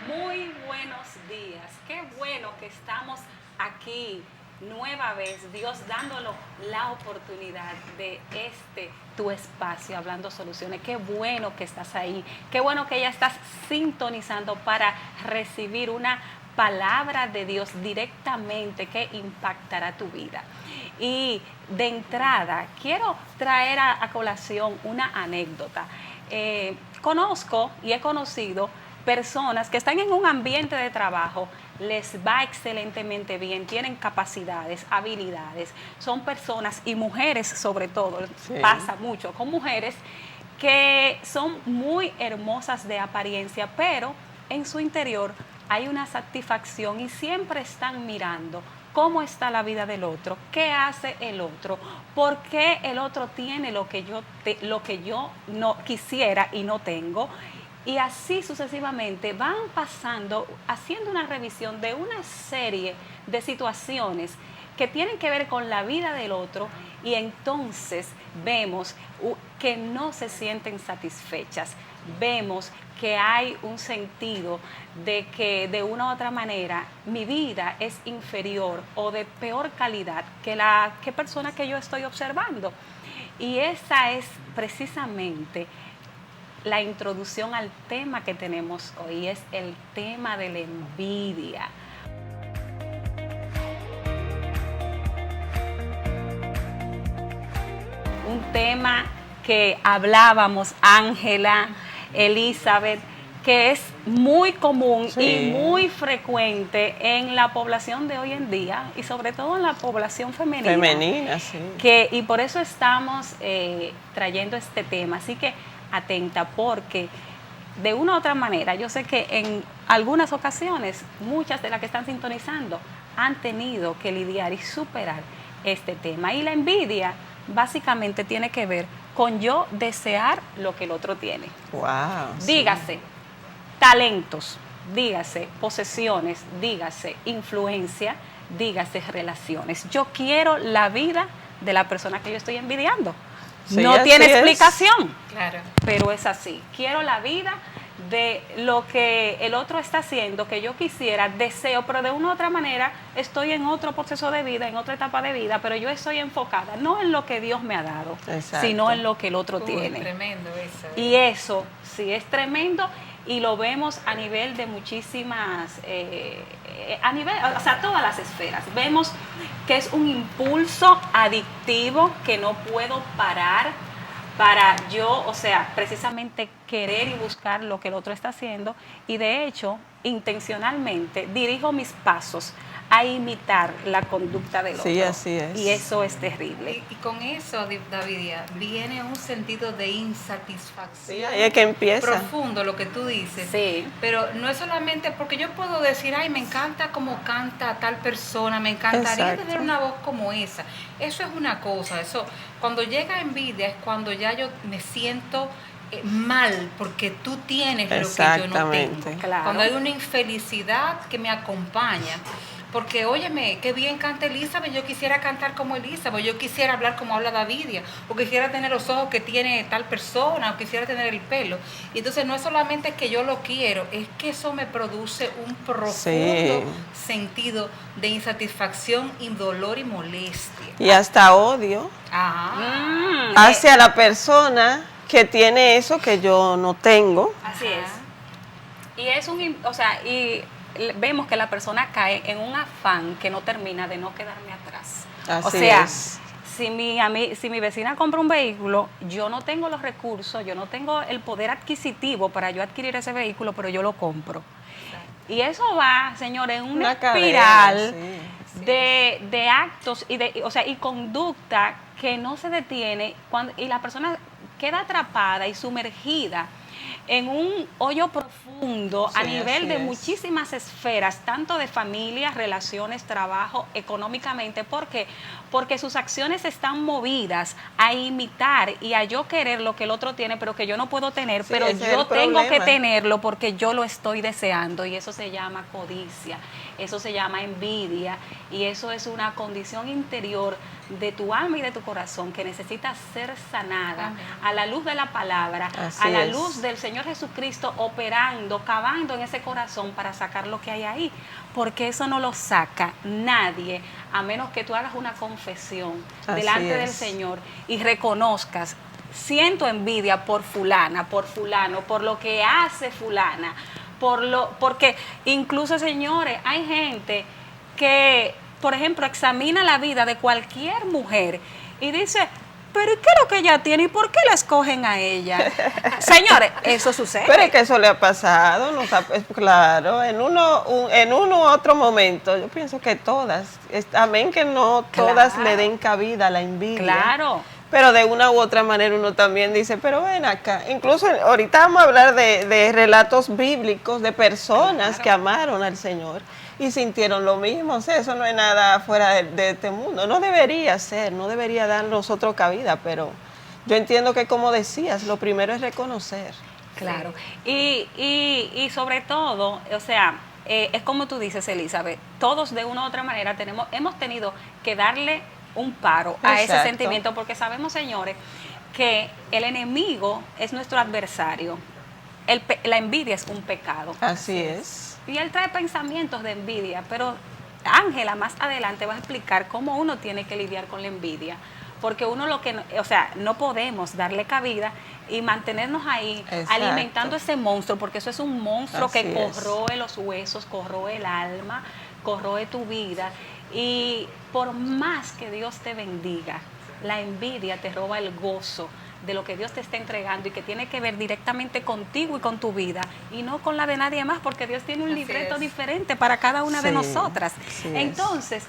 Muy buenos días. Qué bueno que estamos aquí nueva vez, Dios dándonos la oportunidad de tu espacio, Hablando Soluciones. Qué bueno que estás ahí. Qué bueno que ya estás sintonizando para recibir una palabra de Dios directamente que impactará tu vida. Y de entrada, quiero traer a colación una anécdota. Conozco y he conocido personas que están en un ambiente de trabajo, les va excelentemente bien, tienen capacidades, habilidades, son personas y mujeres sobre todo, sí, pasa mucho con mujeres que son muy hermosas de apariencia, pero en su interior hay una satisfacción y siempre están mirando cómo está la vida del otro, qué hace el otro, por qué el otro tiene lo que yo no quisiera y no tengo. Y así sucesivamente van pasando, haciendo una revisión de una serie de situaciones que tienen que ver con la vida del otro, y entonces vemos que no se sienten satisfechas. Vemos que hay un sentido de que de una u otra manera mi vida es inferior o de peor calidad que la persona que yo estoy observando. Y esa es precisamente la introducción al tema que tenemos hoy, es el tema de la envidia. Un tema que hablábamos, Ángela, Elizabeth, que es muy común, sí, y muy frecuente en la población de hoy en día y sobre todo en la población femenina. Femenina, sí. Y por eso estamos trayendo este tema. Así que atenta, porque de una u otra manera, yo sé que en algunas ocasiones, muchas de las que están sintonizando han tenido que lidiar y superar este tema. Y la envidia básicamente tiene que ver con yo desear lo que el otro tiene. Wow. Dígase, sí, talentos, dígase posesiones, dígase influencia, dígase relaciones. Yo quiero la vida de la persona que yo estoy envidiando. Sí, no tiene explicación, claro, pero es así. Quiero la vida de lo que el otro está haciendo, que yo quisiera, deseo, pero de una u otra manera estoy en otro proceso de vida, en otra etapa de vida, pero yo estoy enfocada no en lo que Dios me ha dado, exacto, sino en lo que el otro tiene. Tremendo eso. Y eso sí es tremendo, y lo vemos a nivel de muchísimas, o sea, todas las esferas. Vemos que es un impulso adictivo que no puedo parar para yo, o sea, precisamente querer y buscar lo que el otro está haciendo, y de hecho, intencionalmente dirijo mis pasos a imitar la conducta del otro. Sí, así es. Y eso es terrible. Y con eso, Davidia, viene un sentido de insatisfacción. Sí, ahí es que empieza. Profundo lo que tú dices. Sí. Pero no es solamente porque yo puedo decir, ay, me encanta cómo canta tal persona, me encantaría tener una voz como esa. Eso es una cosa. Eso, cuando llega envidia es cuando ya yo me siento mal porque tú tienes lo que yo no tengo. Claro. Cuando hay una infelicidad que me acompaña. Porque, óyeme, qué bien canta Elizabeth, yo quisiera cantar como Elizabeth, yo quisiera hablar como habla Davidia, o quisiera tener los ojos que tiene tal persona, o quisiera tener el pelo. Y entonces no es solamente que yo lo quiero, es que eso me produce un profundo sentido de insatisfacción, dolor y molestia. Y hasta odio hacia la persona que tiene eso que yo no tengo. Así es. Y es vemos que la persona cae en un afán que no termina de no quedarme atrás. Así es. Si mi vecina compra un vehículo, yo no tengo los recursos, yo no tengo el poder adquisitivo para yo adquirir ese vehículo, pero yo lo compro. Y eso va, señores, en una espiral de actos y conducta que no se detiene, y la persona queda atrapada y sumergida en un hoyo profundo a nivel de muchísimas esferas, tanto de familia, relaciones, trabajo, económicamente. ¿Por qué? Porque sus acciones están movidas a imitar y a yo querer lo que el otro tiene, pero que yo no puedo tener, pero yo tengo que tenerlo porque yo lo estoy deseando, y eso se llama codicia, eso se llama envidia, y eso es una condición interior de tu alma y de tu corazón que necesita ser sanada a la luz de la palabra, a la luz del Señor Jesucristo operando, cavando en ese corazón para sacar lo que hay ahí, porque eso no lo saca nadie, a menos que tú hagas una confesión delante del Señor y reconozcas: siento envidia por fulana, por fulano, por lo que hace fulana, porque incluso, señores, hay gente que, por ejemplo, examina la vida de cualquier mujer y dice: pero ¿y qué es lo que ella tiene? ¿Y por qué la escogen a ella? Señores, eso sucede. Pero es que eso le ha pasado, claro, en uno u otro momento. Yo pienso que todas, amén que no todas le den cabida a la envidia. Claro. Pero de una u otra manera uno también dice: pero ven acá. Incluso ahorita vamos a hablar de relatos bíblicos de personas que amaron al Señor y sintieron lo mismo. O sea, eso no es nada fuera de este mundo. No debería ser, no debería dar nosotros cabida, pero yo entiendo que, como decías, lo primero es reconocer. Claro. Y sobre todo, o sea, es como tú dices, Elizabeth, todos de una u otra manera hemos tenido que darle un paro a ese sentimiento, porque sabemos, señores, que el enemigo es nuestro adversario. La envidia es un pecado. Así es. Y él trae pensamientos de envidia, pero Ángela más adelante va a explicar cómo uno tiene que lidiar con la envidia, porque uno no podemos darle cabida y mantenernos ahí alimentando ese monstruo, porque eso es un monstruo que corroe los huesos, corroe el alma, corroe tu vida. Y por más que Dios te bendiga, la envidia te roba el gozo de lo que Dios te está entregando y que tiene que ver directamente contigo y con tu vida y no con la de nadie más, porque Dios tiene un libreto diferente para cada una de nosotras. Entonces,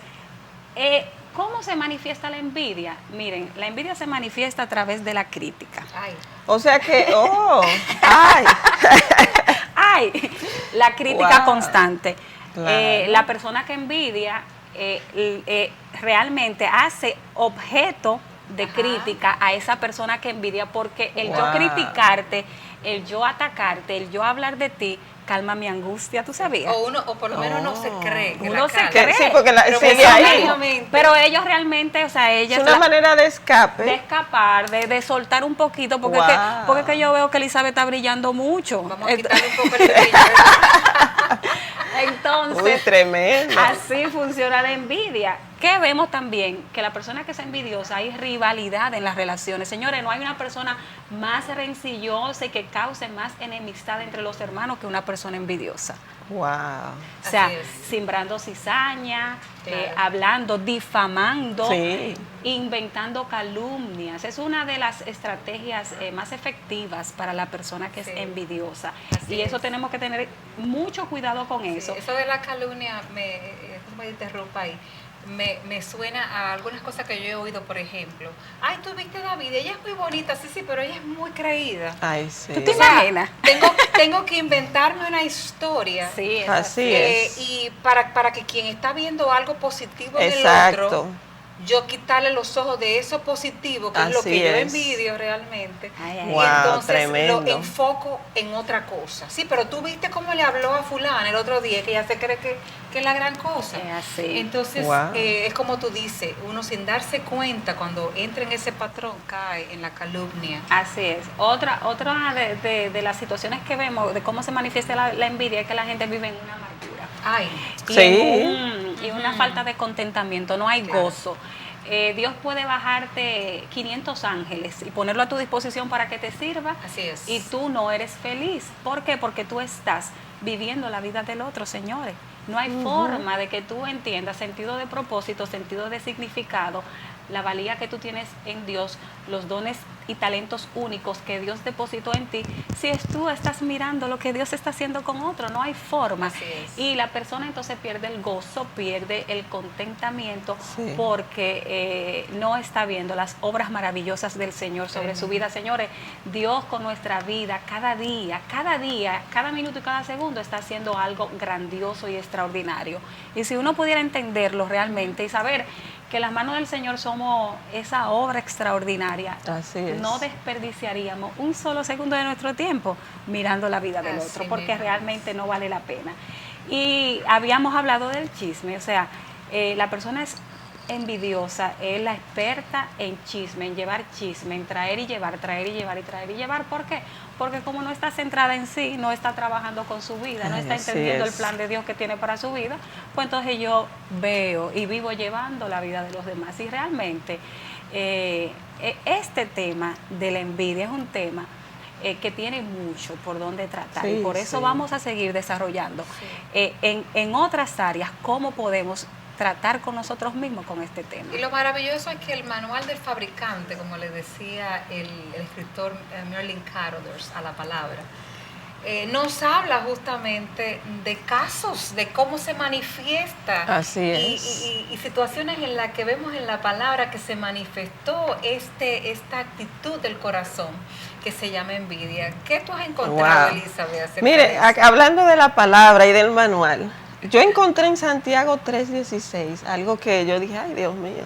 ¿cómo se manifiesta la envidia? Miren, la envidia se manifiesta a través de la crítica. Ay. O sea que, la crítica constante. Claro. La persona que envidia realmente hace objeto de crítica a esa persona que envidia, porque el yo criticarte, el yo atacarte, el yo hablar de ti, calma mi angustia, ¿tú sabías? O por lo menos no se cree. Uno se cree. Sí, porque sigue ahí. Pero ellos realmente, o sea, ella es una manera de escape. De escapar, de soltar un poquito, porque es que yo veo que Elizabeth está brillando mucho. Vamos a quitarle un poco el brillo. Entonces, uy, tremendo. Así funciona la envidia. Que vemos también que la persona que es envidiosa, hay rivalidad en las relaciones. Señores, no hay una persona más rencillosa y que cause más enemistad entre los hermanos que una persona envidiosa. Wow. O sea, sembrando cizaña, hablando, difamando, inventando calumnias. Es una de las estrategias más efectivas para la persona que es envidiosa. Y eso tenemos que tener mucho cuidado con eso. Eso de la calumnia, me interrumpa ahí. Me suena a algunas cosas que yo he oído, por ejemplo. Ay, tú viste a David, ella es muy bonita, sí, pero ella es muy creída. Ay, sí. ¿Tú te imaginas? Tengo que inventarme una historia. Sí, así es. Y para que quien está viendo algo positivo en el otro, yo quitarle los ojos de eso positivo, que es lo que yo envidio realmente. Wow, y entonces tremendo. lo enfoco en otra cosa. Sí, pero tú viste cómo le habló a fulana el otro día, que ella se cree que es la gran cosa. Entonces, es como tú dices, uno sin darse cuenta, cuando entra en ese patrón, cae en la calumnia. Así es. Otra de las situaciones que vemos, de cómo se manifiesta la envidia, es que la gente vive en una amargura. Ay, Y una falta de contentamiento, no hay gozo. Dios puede bajarte 500 ángeles y ponerlo a tu disposición para que te sirva. Así es. Y tú no eres feliz. ¿Por qué? Porque tú estás viviendo la vida del otro, señores. No hay forma de que tú entiendas sentido de propósito, sentido de significado, la valía que tú tienes en Dios, los dones y talentos únicos que Dios depositó en ti, si tú estás mirando lo que Dios está haciendo con otro. No hay forma. Así es. Y la persona entonces pierde el gozo, pierde el contentamiento, porque no está viendo las obras maravillosas del Señor sobre su vida. Señores, Dios con nuestra vida, cada día, cada minuto y cada segundo está haciendo algo grandioso y extraordinario. Y si uno pudiera entenderlo realmente y saber que las manos del Señor somos esa obra extraordinaria, no desperdiciaríamos un solo segundo de nuestro tiempo mirando la vida del otro, porque realmente no vale la pena. Y habíamos hablado del chisme, o sea, la persona es envidiosa, es la experta en chisme, en llevar chisme, en traer y llevar, traer y llevar y traer y llevar. ¿Por qué? porque como no está centrada en sí, no está trabajando con su vida, no está Así entendiendo el es. plan de Dios que tiene para su vida, pues entonces yo veo y vivo llevando la vida de los demás. Y realmente este tema de la envidia es un tema que tiene mucho por donde tratar, Sí, y por eso sí. vamos a seguir desarrollando en otras áreas cómo podemos tratar con nosotros mismos con este tema. Y lo maravilloso es que el manual del fabricante, como le decía el escritor Merlin Carothers a la palabra, nos habla justamente de casos, de cómo se manifiesta. Así es. Y situaciones en las que vemos en la palabra que se manifestó esta actitud del corazón que se llama envidia. ¿Qué tú has encontrado, Wow. Elizabeth, acerca Mire, de eso? hablando de la palabra y del manual, yo encontré en Santiago 3:16 algo que yo dije, ay Dios mío.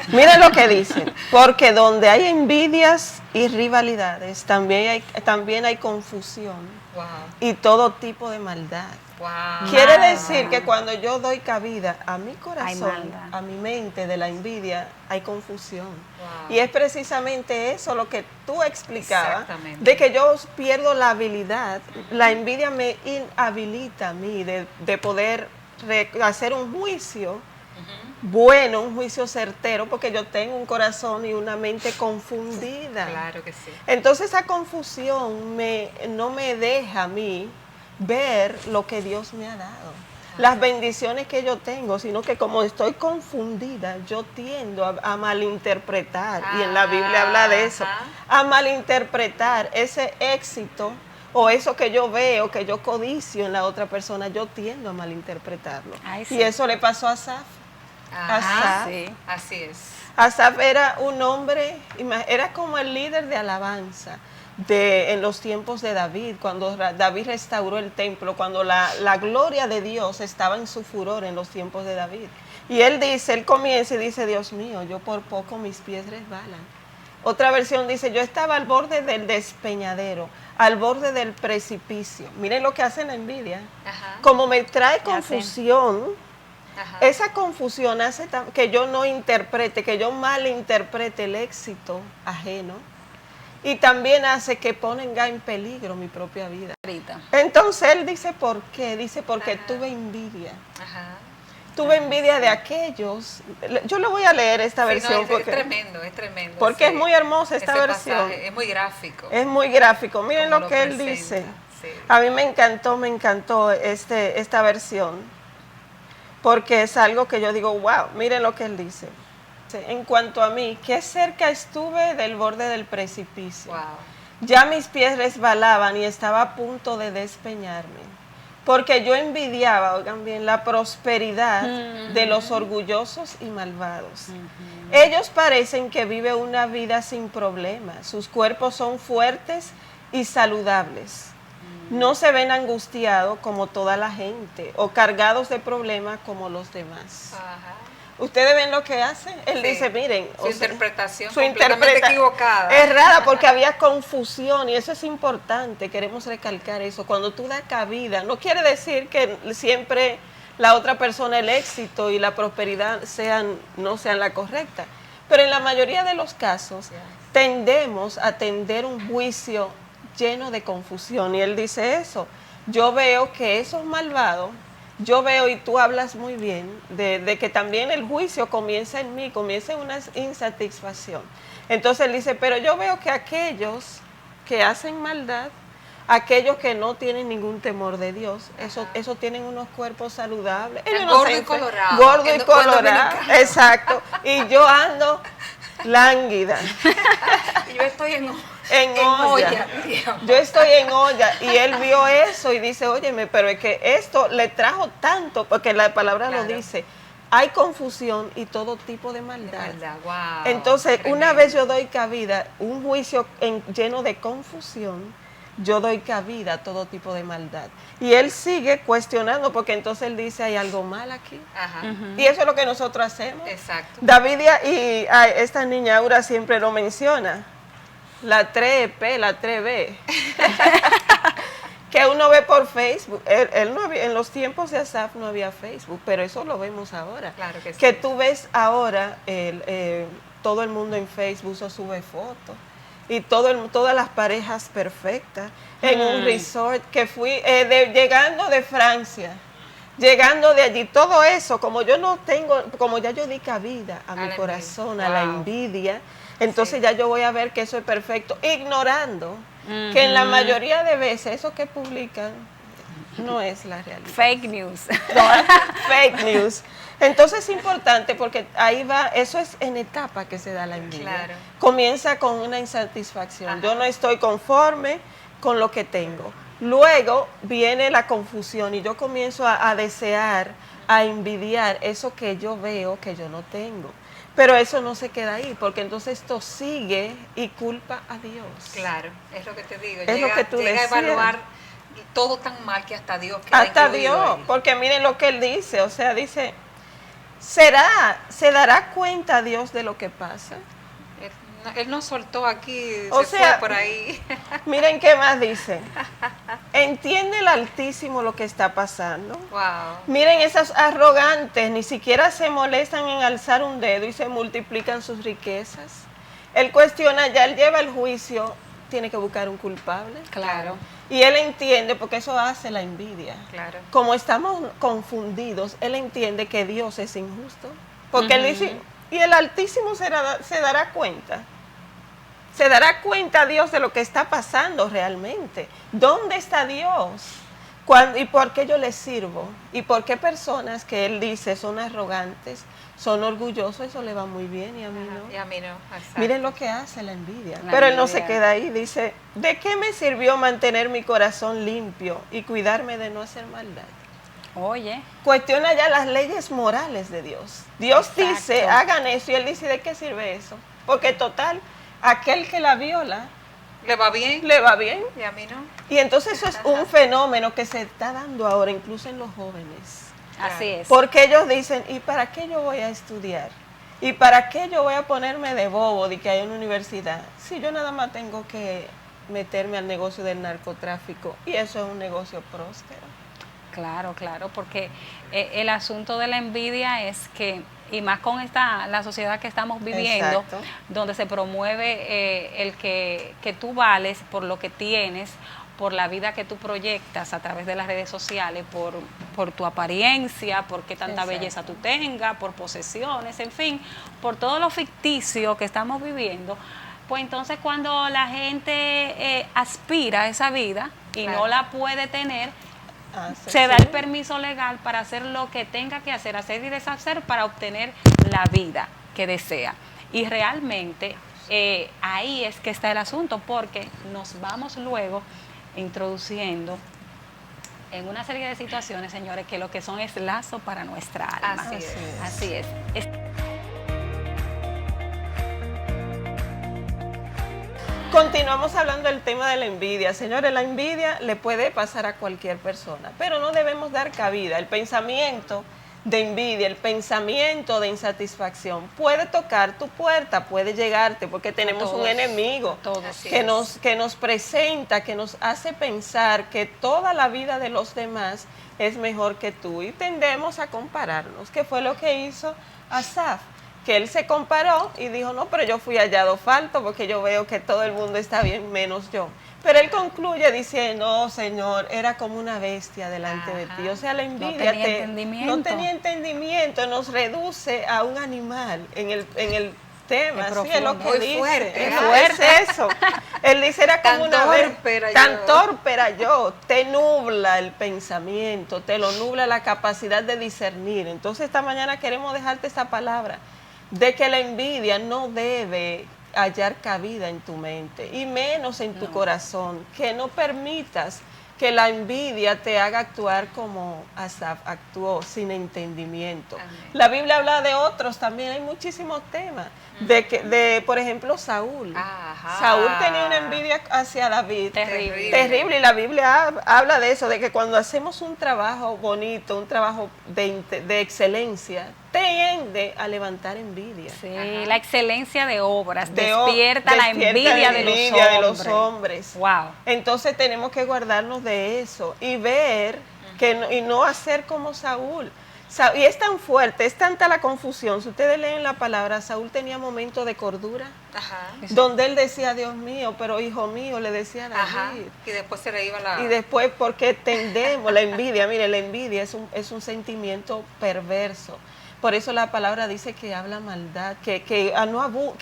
Mire lo que dice, porque donde hay envidias y rivalidades, también hay confusión Wow, y todo tipo de maldad. wow. Quiere Maldad. decir que cuando yo doy cabida a mi corazón, maldad. a mi mente de la envidia, hay confusión. Wow. Y es precisamente eso lo que tú explicabas, Exactamente. de que yo pierdo la habilidad. La envidia me inhabilita a mí de poder hacer un juicio bueno, un juicio certero, porque yo tengo un corazón y una mente confundida. Claro que sí. Entonces esa confusión no me deja a mí ver lo que Dios me ha dado, las bendiciones que yo tengo, sino que como estoy confundida, yo tiendo a malinterpretar, y en la Biblia habla de eso, Ajá. a malinterpretar ese éxito o eso que yo veo, que yo codicio en la otra persona, yo tiendo a malinterpretarlo. Ay, sí. Y eso le pasó a Asaf. Ajá, Asaf. Sí. así es. Asaf era un hombre, era como el líder de alabanza en los tiempos de David, cuando David restauró el templo, cuando la gloria de Dios estaba en su furor en los tiempos de David. Y él comienza y dice, Dios mío, yo por poco mis pies resbalan. Otra versión dice, yo estaba al borde del despeñadero, al borde del precipicio. Miren lo que hace la envidia. Ajá. Como me trae Ya sé. confusión, Ajá. esa confusión hace que yo no interprete, que yo malinterprete el éxito ajeno, y también hace que ponga en peligro mi propia vida. Ahorita. Entonces él dice, ¿por qué? Dice, porque Ajá. tuve envidia. Ajá. Tuve envidia de aquellos. Yo le voy a leer esta Sí, no, versión es porque tremendo, es tremendo. porque es muy hermosa esta ese versión. pasaje es muy gráfico. es muy gráfico. Miren Como lo lo que él presenta, dice. sí. A mí me encantó esta versión, porque es algo que yo digo, wow, miren lo que él dice. En cuanto a mí, qué cerca estuve del borde del precipicio. Wow. Ya mis pies resbalaban y estaba a punto de despeñarme, porque yo envidiaba, oigan bien, la prosperidad de los orgullosos y malvados. Ellos parecen que viven una vida sin problemas, sus cuerpos son fuertes y saludables. No se ven angustiados como toda la gente o cargados de problemas como los demás. Ajá. ¿Ustedes ven lo que hace? Él Sí. dice, miren, Su interpretación su completamente equivocada. Es rara porque había confusión, y eso es importante, queremos recalcar eso. Cuando tú das cabida, no quiere decir que siempre la otra persona, el éxito y la prosperidad no sean la correcta, pero en la mayoría de los casos tendemos a tender un juicio lleno de confusión, y él dice eso. Yo veo que esos malvados, yo veo, y tú hablas muy bien, de que también el juicio comienza en mí, comienza en una insatisfacción. Entonces él dice, pero yo veo que aquellos que hacen maldad, aquellos que no tienen ningún temor de Dios, eso tienen unos cuerpos saludables. Ellos no Gordo se y colorado. Gordo y En buen colorado, dominicano. exacto. Y yo ando lánguida. Y yo estoy en olla. Dios. Yo estoy en olla, y él vio eso y dice, óyeme, pero es que esto le trajo tanto, porque la palabra Claro. lo dice, hay confusión y todo tipo de maldad. Wow. Entonces, una Tremendo. vez yo doy cabida, un juicio lleno de confusión, yo doy cabida a todo tipo de maldad. Y él sigue cuestionando, porque entonces él dice, hay algo mal aquí. Ajá. Y eso es lo que nosotros hacemos. Exacto. David y esta niña Aura siempre lo menciona, la 3P, la 3B, que uno ve por Facebook. Él no había, en los tiempos de Asaf no había Facebook, pero eso lo vemos ahora. Claro que sí. Que tú ves ahora todo el mundo en Facebook sube fotos, y todas las parejas perfectas, en un resort que fui, llegando de Francia, llegando de allí, todo eso, como yo no tengo, como ya yo di cabida a mi corazón, a la envidia, entonces ya yo voy a ver que eso es perfecto, ignorando que en la mayoría de veces eso que publican no es la realidad. Fake news. No, fake news. Entonces es importante porque ahí va, eso es en etapa que se da la envidia. Claro. Comienza con una insatisfacción. Yo no estoy conforme con lo que tengo. Luego viene la confusión y yo comienzo a desear, a envidiar eso que yo veo que yo no tengo. Pero eso no se queda ahí, porque entonces esto sigue y culpa a Dios. Claro, es lo que te digo. Es lo que tú llega a decías. evaluar todo tan mal que hasta Dios queda Hasta incluido Dios, ahí. porque miren lo que él dice, o sea, dice, ¿se dará cuenta Dios de lo que pasa? Él nos soltó aquí, O se sea, fue por ahí. Miren qué más dice. ¿Entiende el Altísimo lo que está pasando? Wow. Miren esos arrogantes, ni siquiera se molestan en alzar un dedo y se multiplican sus riquezas. Él cuestiona, ya él lleva el juicio, tiene que buscar un culpable. Claro. Y él entiende, porque eso hace la envidia. Claro. Como estamos confundidos, él entiende que Dios es injusto. Porque él dice, y el Altísimo se dará cuenta. Se dará cuenta Dios de lo que está pasando realmente. ¿Dónde está Dios? ¿Y por qué yo le sirvo? ¿Y por qué personas que él dice son arrogantes, son orgullosos? Eso le va muy bien y a mí no. Y a mí no. Exacto. Miren lo que hace la envidia. La Pero él no se envidia. queda ahí. Dice, ¿de qué me sirvió mantener mi corazón limpio y cuidarme de no hacer maldad? Oye, Cuestiona ya las leyes morales de Dios. Dios Exacto. dice, hagan eso, y él dice, ¿de qué sirve eso? Porque total, aquel que la viola, ¿Le va bien? le va bien. Y a mí no. Y entonces eso es un fenómeno que se está dando ahora, incluso en los jóvenes. así es. Porque ellos dicen, ¿y para qué yo voy a estudiar? ¿Y para qué yo voy a ponerme de bobo de que hay una universidad? Si yo nada más tengo que meterme al negocio del narcotráfico, y eso es un negocio próspero. Claro, claro, porque el asunto de la envidia es que, y más con la sociedad que estamos viviendo, Exacto. donde se promueve el que tú vales por lo que tienes, por la vida que tú proyectas a través de las redes sociales, por tu apariencia, por qué tanta Exacto. belleza tú tengas, por posesiones, en fin, por todo lo ficticio que estamos viviendo. Pues entonces cuando la gente aspira a esa vida y Claro. no la puede tener, Hace, se da sí. el permiso legal para hacer lo que tenga que hacer y deshacer para obtener la vida que desea. Y realmente ahí es que está el asunto, porque nos vamos luego introduciendo en una serie de situaciones, señores, que lo que son es lazo para nuestra alma. Así es. Así es. Continuamos hablando del tema de la envidia. Señores, la envidia le puede pasar a cualquier persona, pero no debemos dar cabida. El pensamiento de envidia, el pensamiento de insatisfacción puede tocar tu puerta, puede llegarte, porque tenemos un todos, enemigo todos. Así que es. nos presenta, que nos hace pensar que toda la vida de los demás es mejor que tú, y tendemos a compararnos, que fue lo que hizo Asaf, que él se comparó y dijo, no, pero yo fui hallado falto porque yo veo que todo el mundo está bien menos yo. Pero él concluye diciendo, no, Señor, era como una bestia delante de ti. O sea, la envidia tenía entendimiento. no tenía entendimiento, nos reduce a un animal en el tema. Qué Sí, es lo profundo. que Muy dice. fuerte, Es ¿no? fuerte eso. Él dice, era como Tan una torpe era tan yo. torpe era yo. Te nubla el pensamiento, te lo nubla la capacidad de discernir. Entonces esta mañana queremos dejarte esa palabra de que la envidia no debe hallar cabida en tu mente y menos en tu corazón, que no permitas que la envidia te haga actuar como Asaf actuó, sin entendimiento. Amén. La Biblia habla de otros también, hay muchísimos temas, por ejemplo, Saúl. Ajá. Saúl tenía una envidia hacia David. Terrible. Terrible, y la Biblia habla de eso, de que cuando hacemos un trabajo bonito, un trabajo de excelencia, tiende a levantar envidia. Sí, Ajá. la excelencia de obras Despierta despierta la envidia de los hombres. Wow. Entonces tenemos que guardarnos de eso y ver y no hacer como Saúl. Y es tan fuerte, es tanta la confusión. Si ustedes leen la palabra, Saúl tenía momentos de cordura, Ajá. donde él decía, Dios mío, pero hijo mío, le decía a David. Ajá. Y después se le iba la... Y después, porque tendemos la envidia, mire, la envidia es un sentimiento perverso. Por eso la palabra dice que habla maldad, que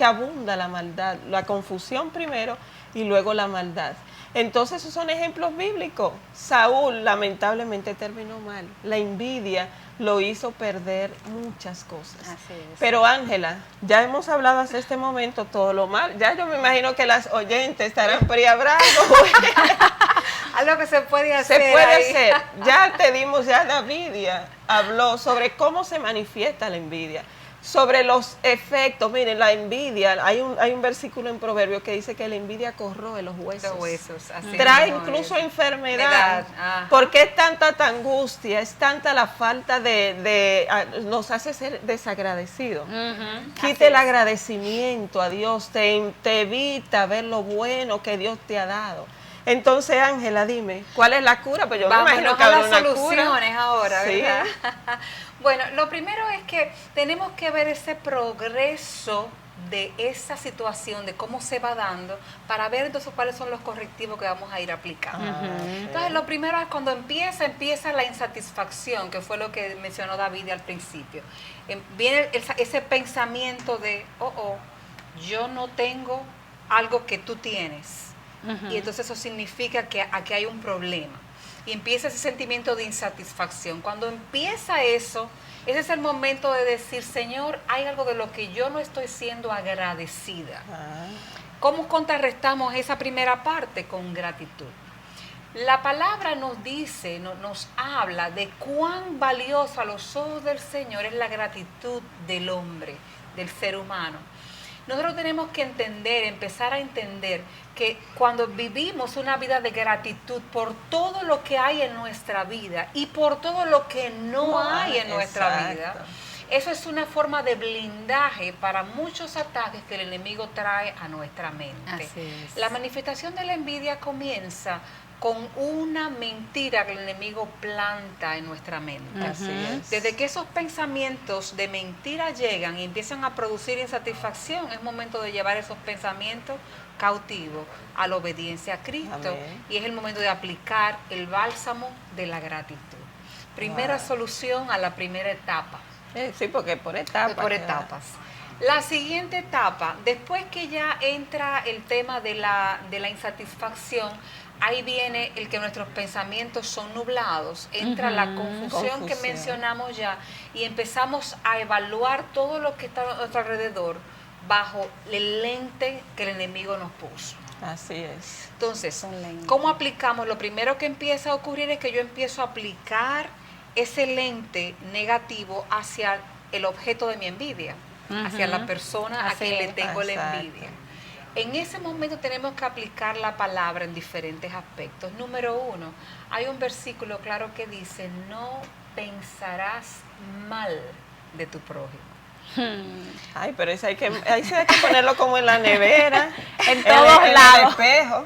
abunda la maldad, la confusión primero y luego la maldad. Entonces esos son ejemplos bíblicos. Saúl lamentablemente terminó mal. La envidia lo hizo perder muchas cosas. Así es. Pero Ángela, ya hemos hablado hasta este momento todo lo mal. Ya yo me imagino que las oyentes estarán preabrando. Algo que se puede hacer. Se puede ahí. hacer. Ya te dimos, ya David habló sobre cómo se manifiesta la envidia, sobre los efectos. Miren, la envidia, hay un versículo en Proverbios que dice que la envidia corroe los huesos. Los huesos, así Trae mismo incluso es. enfermedad. Ajá. Porque es tanta angustia, es tanta la falta nos hace ser desagradecidos. Quita el agradecimiento a Dios, te evita ver lo bueno que Dios te ha dado. Entonces, Ángela, dime, ¿cuál es la cura? Pues yo me imagino que a habrá las una soluciones cura. ahora, Sí. ¿verdad? Bueno, lo primero es que tenemos que ver ese progreso de esa situación, de cómo se va dando, para ver entonces cuáles son los correctivos que vamos a ir aplicando. Entonces, lo primero es cuando empieza la insatisfacción, que fue lo que mencionó David al principio. Viene ese pensamiento de, yo no tengo algo que tú tienes. Y entonces eso significa que aquí hay un problema. Y empieza ese sentimiento de insatisfacción. Cuando empieza eso, ese es el momento de decir, Señor, hay algo de lo que yo no estoy siendo agradecida. ¿Cómo contrarrestamos esa primera parte? Con gratitud. La palabra nos dice, nos habla de cuán valiosa a los ojos del Señor es la gratitud del hombre, del ser humano. Nosotros tenemos que empezar a entender que cuando vivimos una vida de gratitud por todo lo que hay en nuestra vida y por todo lo que no hay en nuestra vida, eso es una forma de blindaje para muchos ataques que el enemigo trae a nuestra mente. Así es. La manifestación de la envidia comienza con una mentira que el enemigo planta en nuestra mente. Así es. Desde que esos pensamientos de mentira llegan y empiezan a producir insatisfacción, es momento de llevar esos pensamientos cautivos a la obediencia a Cristo. Amén. Y es el momento de aplicar el bálsamo de la gratitud. Primera solución a la primera etapa. Sí, porque por etapas. Por etapas. La siguiente etapa, después que ya entra el tema de la insatisfacción, ahí viene el que nuestros pensamientos son nublados, entra la confusión que mencionamos ya y empezamos a evaluar todo lo que está a nuestro alrededor bajo el lente que el enemigo nos puso. Así es. Entonces, ¿cómo aplicamos? Lo primero que empieza a ocurrir es que yo empiezo a aplicar ese lente negativo hacia el objeto de mi envidia, hacia la persona a quien le tengo la envidia. En ese momento tenemos que aplicar la palabra en diferentes aspectos. Número 1, hay un versículo claro que dice, no pensarás mal de tu prójimo. Ay, pero ese hay que ponerlo como en la nevera, en todos en lados. el espejo.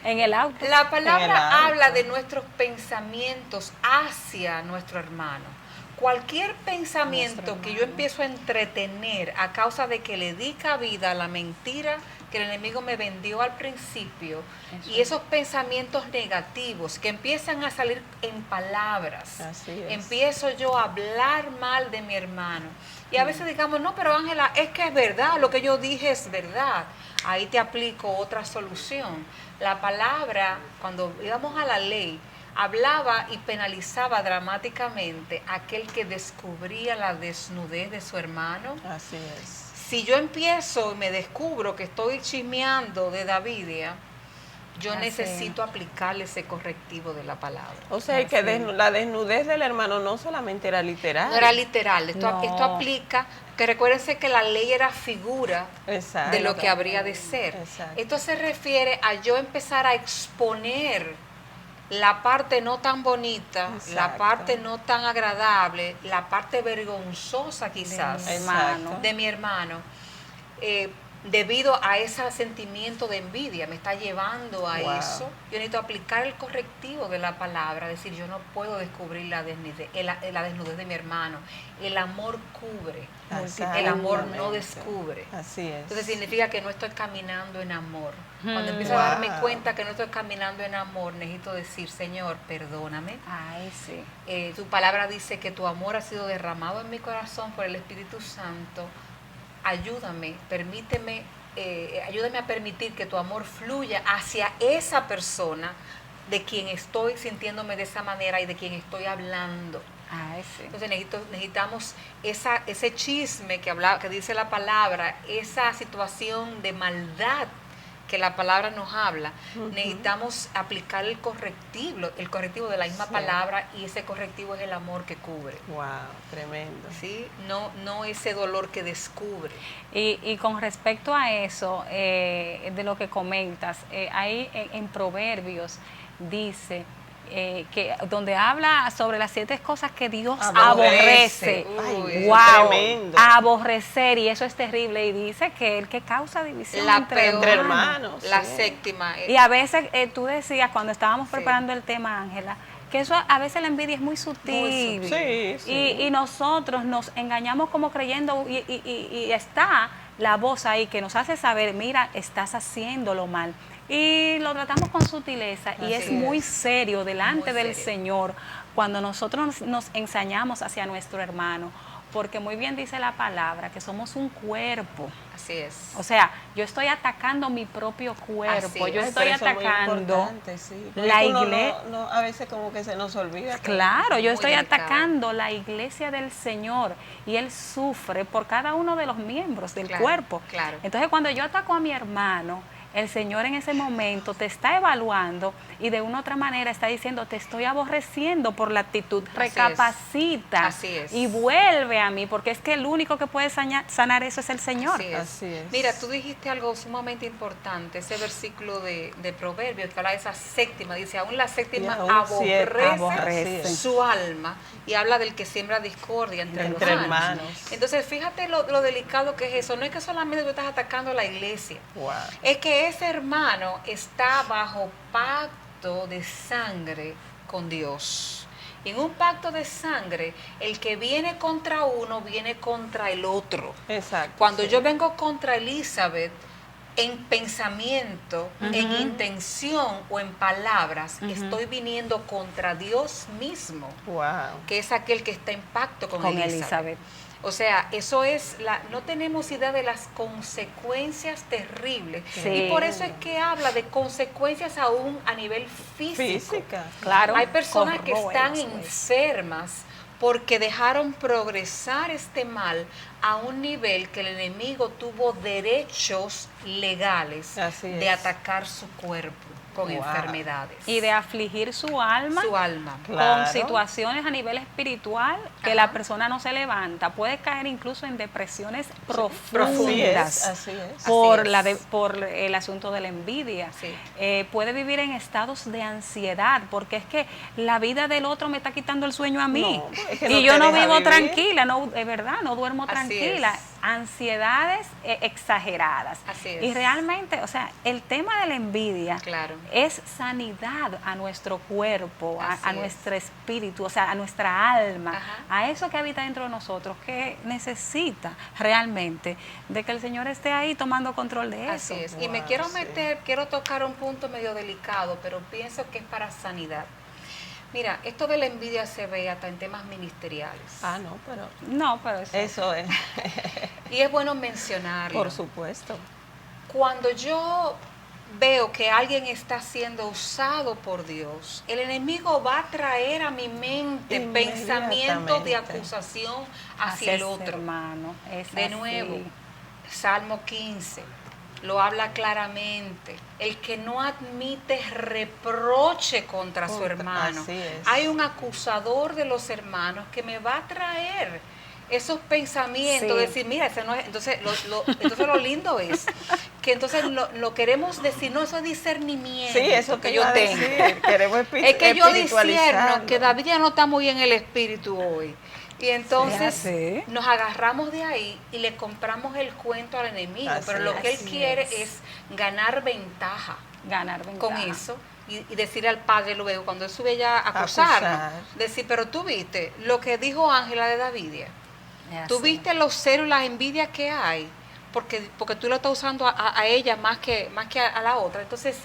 En el auto. La palabra habla de nuestros pensamientos hacia nuestro hermano. Cualquier pensamiento que yo empiezo a entretener a causa de que le di cabida a la mentira que el enemigo me vendió al principio, y esos pensamientos negativos que empiezan a salir en palabras, empiezo yo a hablar mal de mi hermano. Y a veces digamos, no, pero Ángela, es que es verdad, lo que yo dije es verdad. Ahí te aplico otra solución. La palabra, cuando íbamos a la ley, hablaba y penalizaba dramáticamente a aquel que descubría la desnudez de su hermano. Así es. Si yo empiezo y me descubro que estoy chismeando de Davidia, yo necesito aplicarle ese correctivo de la palabra. O sea, que la desnudez del hermano no solamente era literal. No era literal, esto aplica, que recuérdense que la ley era figura de lo que habría de ser. Exacto. Esto se refiere a yo empezar a exponer la parte no tan bonita, la parte no tan agradable, la parte vergonzosa quizás de mi hermano. de mi hermano, debido a ese sentimiento de envidia, me está llevando a eso. Yo necesito aplicar el correctivo de la palabra, decir, yo no puedo descubrir la desnudez de mi hermano. El amor cubre, el amor no descubre. Así es. Entonces significa que no estoy caminando en amor. Cuando empiezo a darme cuenta que no estoy caminando en amor, necesito decir, Señor, perdóname. Ay, sí. Tu palabra dice que tu amor ha sido derramado en mi corazón por el Espíritu Santo. Ayúdame, permíteme, ayúdame a permitir que tu amor fluya hacia esa persona de quien estoy sintiéndome de esa manera y de quien estoy hablando. Ay, sí. Entonces necesitamos ese chisme que dice la palabra, esa situación de maldad que la palabra nos habla, necesitamos aplicar el correctivo de la misma palabra, y ese correctivo es el amor que cubre. Wow, tremendo. ¿Sí? No ese dolor que descubre. Y con respecto a eso, de lo que comentas, ahí en Proverbios dice que donde habla sobre las 7 cosas que Dios aborrece. Ay, wow, tremendo. Aborrecer, y eso es terrible, y dice que el que causa división entre hermanos. La sí. séptima. Y a veces tú decías cuando estábamos preparando el tema, Ángela, que eso a veces la envidia es muy sutil. Y nosotros nos engañamos como creyendo, y está la voz ahí que nos hace saber, mira, estás haciéndolo mal. Y lo tratamos con sutileza, y es muy serio delante del Señor cuando nosotros nos ensañamos hacia nuestro hermano, porque muy bien dice la palabra que somos un cuerpo. Así es. O sea, yo estoy atacando mi propio cuerpo, yo estoy atacando la iglesia. A veces como que se nos olvida. Claro, yo estoy delicado. atacando la iglesia del Señor, y Él sufre por cada uno de los miembros del cuerpo. Claro. Entonces, cuando yo ataco a mi hermano, el Señor en ese momento te está evaluando, y de una u otra manera está diciendo, te estoy aborreciendo por la actitud. Recapacita y vuelve a mí, porque es que el único que puede sanar eso es el Señor. Así es. Mira, tú dijiste algo sumamente importante, ese versículo de Proverbios que habla de esa séptima, dice, aún la séptima aborrece su alma, y habla del que siembra discordia entre hermanos. Entonces, fíjate lo delicado que es eso. No es que solamente tú estás atacando a la iglesia, es que ese hermano está bajo pacto de sangre con Dios. Y en un pacto de sangre, el que viene contra uno, viene contra el otro. Exacto. Cuando yo vengo contra Elizabeth, en pensamiento, en intención o en palabras, estoy viniendo contra Dios mismo, que es aquel que está en pacto con Elizabeth. O sea, eso es, no tenemos idea de las consecuencias terribles. Y por eso es que habla de consecuencias aún a nivel físico. Claro. Hay personas que están enfermas porque dejaron progresar este mal a un nivel que el enemigo tuvo derechos legales de atacar su cuerpo con enfermedades. Y de afligir su alma. Claro. Con situaciones a nivel espiritual que la persona no se levanta. Puede caer incluso en depresiones profundas. Así es. Por el asunto de la envidia. Puede vivir en estados de ansiedad, porque es que la vida del otro me está quitando el sueño a mí. Y yo no vivo tranquila, es verdad, no duermo tranquila. Ansiedades exageradas. Y realmente, o sea, el tema de la envidia es sanidad a nuestro cuerpo, a nuestro espíritu, o sea, a nuestra alma, a eso que habita dentro de nosotros, que necesita realmente de que el Señor esté ahí tomando control de eso. Así es. Y me quiero quiero tocar un punto medio delicado, pero pienso que es para sanidad. Mira, esto de la envidia se ve hasta en temas ministeriales. No, pero eso es. Y es bueno mencionarlo. Por supuesto. Cuando yo veo que alguien está siendo usado por Dios, el enemigo va a traer a mi mente pensamientos de acusación hacia el otro. Hermano, de nuevo, Salmo 15. Lo habla claramente. El que no admite reproche contra su hermano. Hay un acusador de los hermanos que me va a traer esos pensamientos, decir, mira, ese no es. Entonces lo lindo es que entonces lo queremos decir, no, eso es discernimiento. Eso que yo tengo. Queremos es que yo discierno que David ya no está muy en el espíritu hoy. Y entonces Sí. nos agarramos de ahí y le compramos el cuento al enemigo. Así Pero lo que él Así quiere es. es ganar ventaja Ganar con ventaja. eso y decirle al padre luego, cuando él sube ya a acusarnos, Acusar. decir, pero tú viste lo que dijo Ángela de Davidia. Es Tú así. viste los celos, las envidias que hay, porque tú lo estás usando a ella más que a la otra. Entonces,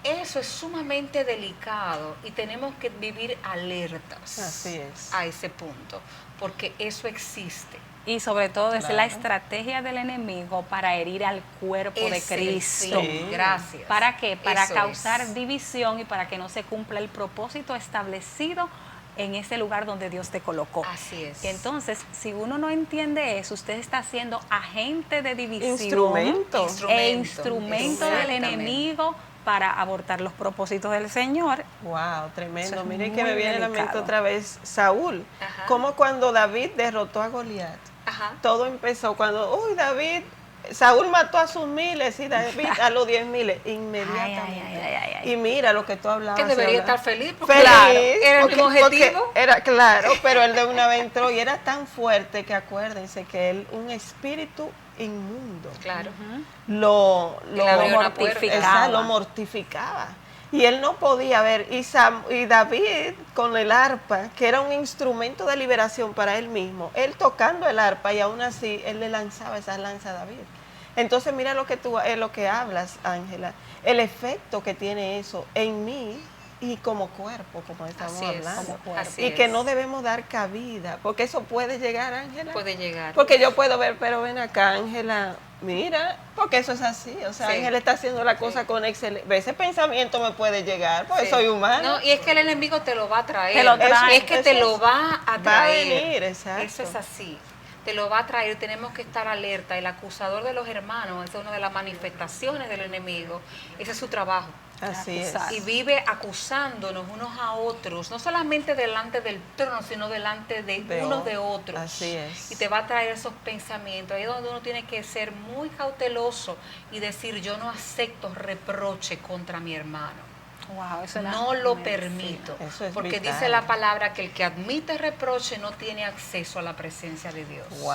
eso es sumamente delicado y tenemos que vivir alertas Así es. a ese punto, porque eso existe. Y sobre todo es Claro. la estrategia del enemigo para herir al cuerpo de Ese, Cristo. sí, gracias. ¿Para qué? Para Eso causar es. división y para que no se cumpla el propósito establecido en ese lugar donde Dios te colocó. Así es. Entonces, si uno no entiende eso, usted está siendo agente de división Instrumento. e instrumento del Exactamente. enemigo para abortar los propósitos del Señor. Wow, tremendo. Eso es Miren que muy me viene a la mente delicado. otra vez Saúl. Ajá. Como cuando David derrotó a Goliat. Ajá. Todo empezó cuando, Saúl mató a sus miles y David a los 10,000 inmediatamente. Ay. Y mira lo que tú hablabas. Que debería Sheila. estar feliz, porque Feliz, claro, era el mismo porque objetivo. era claro, pero él de una vez entró y era tan fuerte que acuérdense que él, un espíritu inmundo, Claro. lo Le abrió una puerta. mortificaba. lo mortificaba. Y él no podía ver. Y David con el arpa, que era un instrumento de liberación para él mismo, él tocando el arpa y aún así él le lanzaba esa lanza a David. Entonces mira lo que hablas, Ángela, el efecto que tiene eso en mí y como cuerpo, como estamos Así es, hablando. como cuerpo. así Y que es. no debemos dar cabida, porque eso puede llegar, Ángela. Puede llegar. Porque yo puedo ver, pero ven acá, Ángela, mira, porque eso es así. O sea, Sí. Ángela está haciendo la cosa Sí. con excelencia. Ese pensamiento me puede llegar, porque Sí. soy humana. No, y es que el enemigo te lo va a traer. Te lo trae. Es que te lo va a Va a traer. venir, exacto. Eso es así. Te lo va a traer. Tenemos que estar alerta. El acusador de los hermanos, esa es una de las manifestaciones del enemigo. Ese es su trabajo. Así es. Acusar. Y vive acusándonos unos a otros, no solamente delante del trono, sino delante de unos de otros. Así es. Y te va a traer esos pensamientos. Ahí es donde uno tiene que ser muy cauteloso y decir, yo no acepto reproche contra mi hermano. Wow, eso era No lo medicina. permito. Eso es Porque vital. dice la palabra que el que admite reproche no tiene acceso a la presencia de Dios. Wow.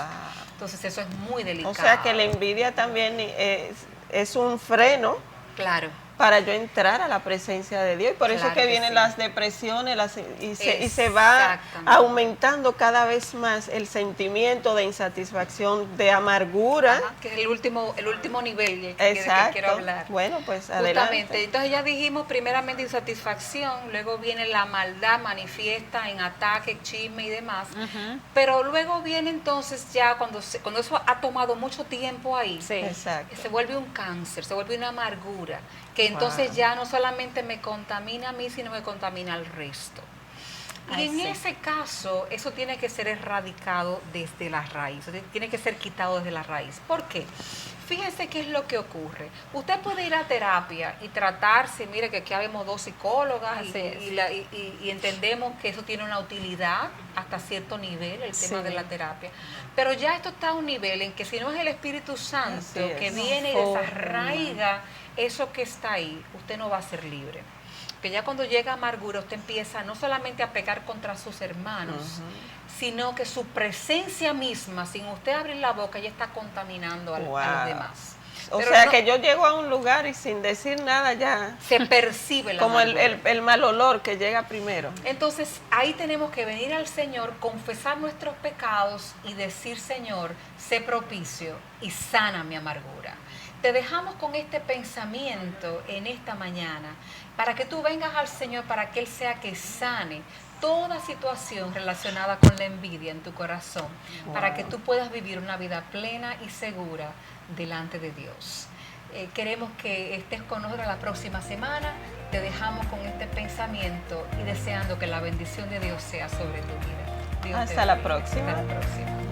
Entonces eso es muy delicado. O sea que la envidia también es un freno Claro. para yo entrar a la presencia de Dios. Y por eso Claro es que que vienen sí. las depresiones y se va Exactamente. aumentando cada vez más el sentimiento de insatisfacción, de amargura. Ajá, que es el último nivel del Exacto. que quiero hablar. Bueno, pues Justamente. adelante. Entonces ya dijimos primeramente insatisfacción, luego viene la maldad manifiesta en ataque, chisme y demás. Ujú. Pero luego viene entonces ya cuando eso ha tomado mucho tiempo ahí, Sí. Exacto. se vuelve un cáncer, se vuelve una amargura, que Wow. entonces ya no solamente me contamina a mí, sino me contamina al resto. Y Ay, en sí. ese caso, eso tiene que ser erradicado desde la raíz, tiene que ser quitado desde la raíz. ¿Por qué? Fíjense qué es lo que ocurre. Usted puede ir a terapia y tratarse, mire que aquí habemos 2 psicólogas Así es. y entendemos que eso tiene una utilidad hasta cierto nivel, el tema Sí. de la terapia. Pero ya esto está a un nivel en que si no es el Espíritu Santo Así es. que No viene y forma. desarraiga eso que está ahí, usted no va a ser libre. Que ya cuando llega amargura, usted empieza no solamente a pecar contra sus hermanos, sino que su presencia misma, sin usted abrir la boca, ya está contaminando a los Wow. demás. O Pero sea no- que yo llego a un lugar y sin decir nada ya, se percibe la como amargura. el mal olor que llega primero. Entonces ahí tenemos que venir al Señor, confesar nuestros pecados y decir, Señor, sé propicio y sana mi amargura. Te dejamos con este pensamiento en esta mañana para que tú vengas al Señor, para que Él sea que sane toda situación relacionada con la envidia en tu corazón, para que tú puedas vivir una vida plena y segura delante de Dios. Queremos que estés con nosotros la próxima semana. Te dejamos con este pensamiento y deseando que la bendición de Dios sea sobre tu vida. Dios te Hasta la bendiga. próxima. Hasta la próxima.